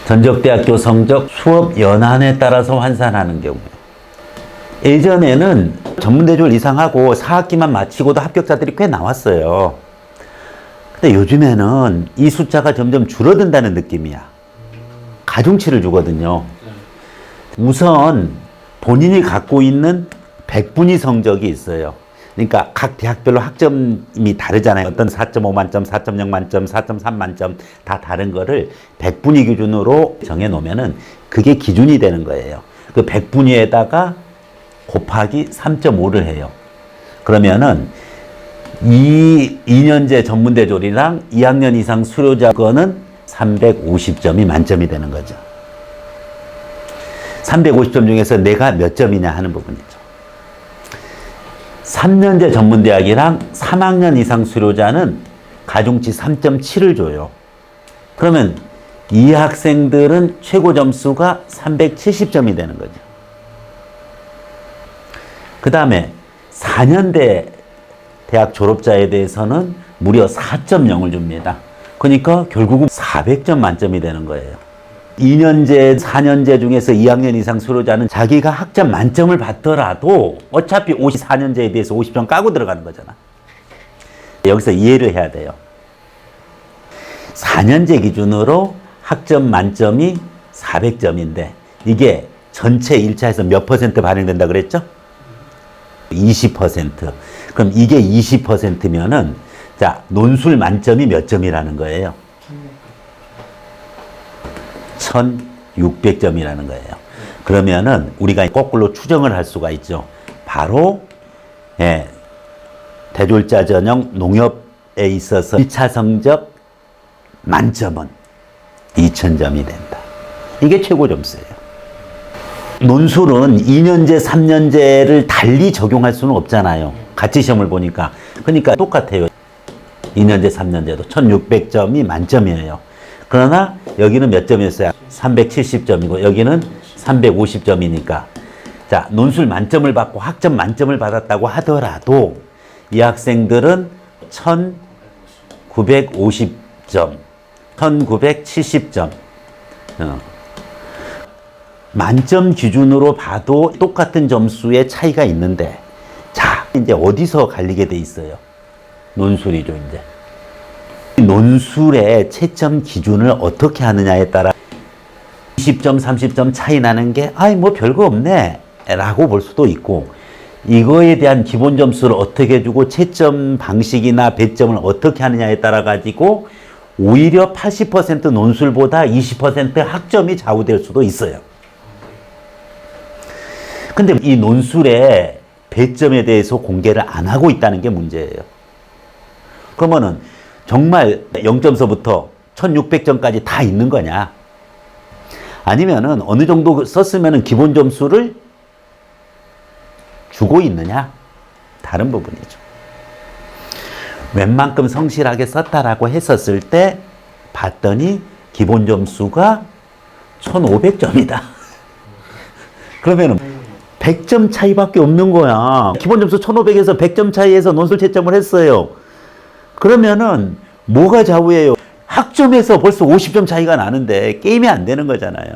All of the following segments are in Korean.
전적대학교 성적 수업 연한에 따라서 환산하는 경우. 예전에는 전문대졸 이상하고 4학기만 마치고도 합격자들이 꽤 나왔어요. 근데 요즘에는 이 숫자가 점점 줄어든다는 느낌이야. 가중치를 주거든요. 우선 본인이 갖고 있는 백분위 성적이 있어요. 그러니까 각 대학별로 학점이 다르잖아요. 어떤 4.5 만점, 4.0 만점, 4.3 만점 다 다른 거를 백분위 기준으로 정해놓으면은 그게 기준이 되는 거예요. 그 백분위에다가 곱하기 3.5를 해요. 그러면은 2년제 전문대졸이랑 2학년 이상 수료자 거는 350점이 만점이 되는 거죠. 350점 중에서 내가 몇 점이냐 하는 부분이죠. 3년제 전문대학이랑 3학년 이상 수료자는 가중치 3.7을 줘요. 그러면 이 학생들은 최고 점수가 370점이 되는 거죠. 그 다음에 4년대 대학 졸업자에 대해서는 무려 4.0을 줍니다. 그러니까 결국은 400점 만점이 되는 거예요. 2년제, 4년제 중에서 2학년 이상 수료자는 자기가 학점 만점을 받더라도 어차피 4년제에 비해서 50점 까고 들어가는 거잖아. 여기서 이해를 해야 돼요. 4년제 기준으로 학점 만점이 400점인데 이게 전체 1차에서 몇 퍼센트 반영된다 그랬죠? 20%. 그럼 이게 20%면은 자, 논술 만점이 몇 점이라는 거예요? 1600점이라는 거예요. 그러면은 우리가 거꾸로 추정을 할 수가 있죠. 바로 대졸자 전형 농협에 있어서 1차 성적 만점은 2000점이 된다. 이게 최고 점수예요. 논술은 2년제, 3년제를 달리 적용할 수는 없잖아요. 같이 시험을 보니까. 그러니까 똑같아요. 2년제, 3년제도 1600점이 만점이에요. 그러나 여기는 몇 점이었어요? 370점이고 여기는 350점이니까 자, 논술 만점을 받고 학점 만점을 받았다고 하더라도 이 학생들은 1950점, 1970점 만점 기준으로 봐도 똑같은 점수의 차이가 있는데 자, 이제 어디서 갈리게 돼 있어요? 논술이죠, 이제. 논술의 채점 기준을 어떻게 하느냐에 따라 20점, 30점 차이 나는 게 아이 뭐 별거 없네 라고 볼 수도 있고 이거에 대한 기본 점수를 어떻게 주고 채점 방식이나 배점을 어떻게 하느냐에 따라 가지고 오히려 80% 논술보다 20% 학점이 좌우될 수도 있어요. 근데 이 논술의 배점에 대해서 공개를 안 하고 있다는 게 문제예요. 그러면은 정말 0점서부터 1600점까지 다 있는 거냐? 아니면은 어느 정도 썼으면은 기본 점수를 주고 있느냐? 다른 부분이죠. 웬만큼 성실하게 썼다라고 했었을 때 봤더니 기본 점수가 1500점이다. 그러면은 100점 차이밖에 없는 거야. 기본 점수 1500에서 100점 차이에서 논술 채점을 했어요. 그러면은 뭐가 좌우예요? 학점에서 벌써 50점 차이가 나는데 게임이 안 되는 거잖아요.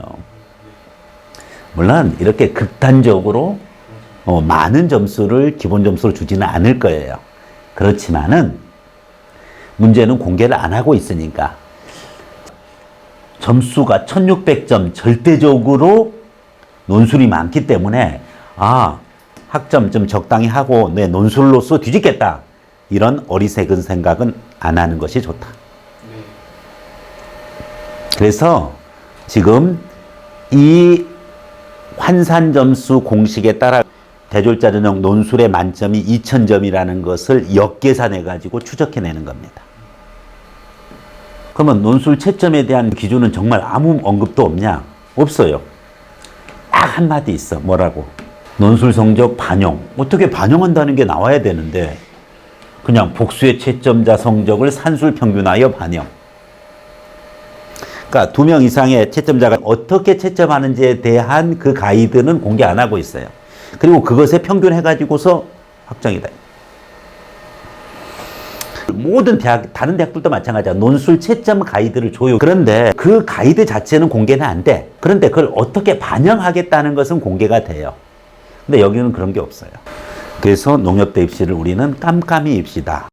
물론 이렇게 극단적으로 많은 점수를 기본 점수로 주지는 않을 거예요. 그렇지만은 문제는 공개를 안 하고 있으니까 점수가 1600점 절대적으로 논술이 많기 때문에 아, 학점 좀 적당히 하고 내 논술로서 뒤집겠다. 이런 어리석은 생각은 안 하는 것이 좋다. 그래서 지금 이 환산 점수 공식에 따라 대졸자 전형 논술의 만점이 2000점이라는 것을 역계산해 가지고 추적해내는 겁니다. 그러면 논술 채점에 대한 기준은 정말 아무 언급도 없냐? 없어요. 딱 한마디 있어. 뭐라고? 논술 성적 반영. 어떻게 반영한다는 게 나와야 되는데 그냥 복수의 채점자 성적을 산술 평균하여 반영. 그러니까 2명 이상의 채점자가 어떻게 채점하는지에 대한 그 가이드는 공개 안 하고 있어요. 그리고 그것에 평균해가지고서 확정이다. 모든 대학, 다른 대학들도 마찬가지야. 논술 채점 가이드를 줘요. 그런데 그 가이드 자체는 공개는 안 돼. 그런데 그걸 어떻게 반영하겠다는 것은 공개가 돼요. 근데 여기는 그런 게 없어요. 그래서 농협대 입시를 우리는 깜깜이 입시다.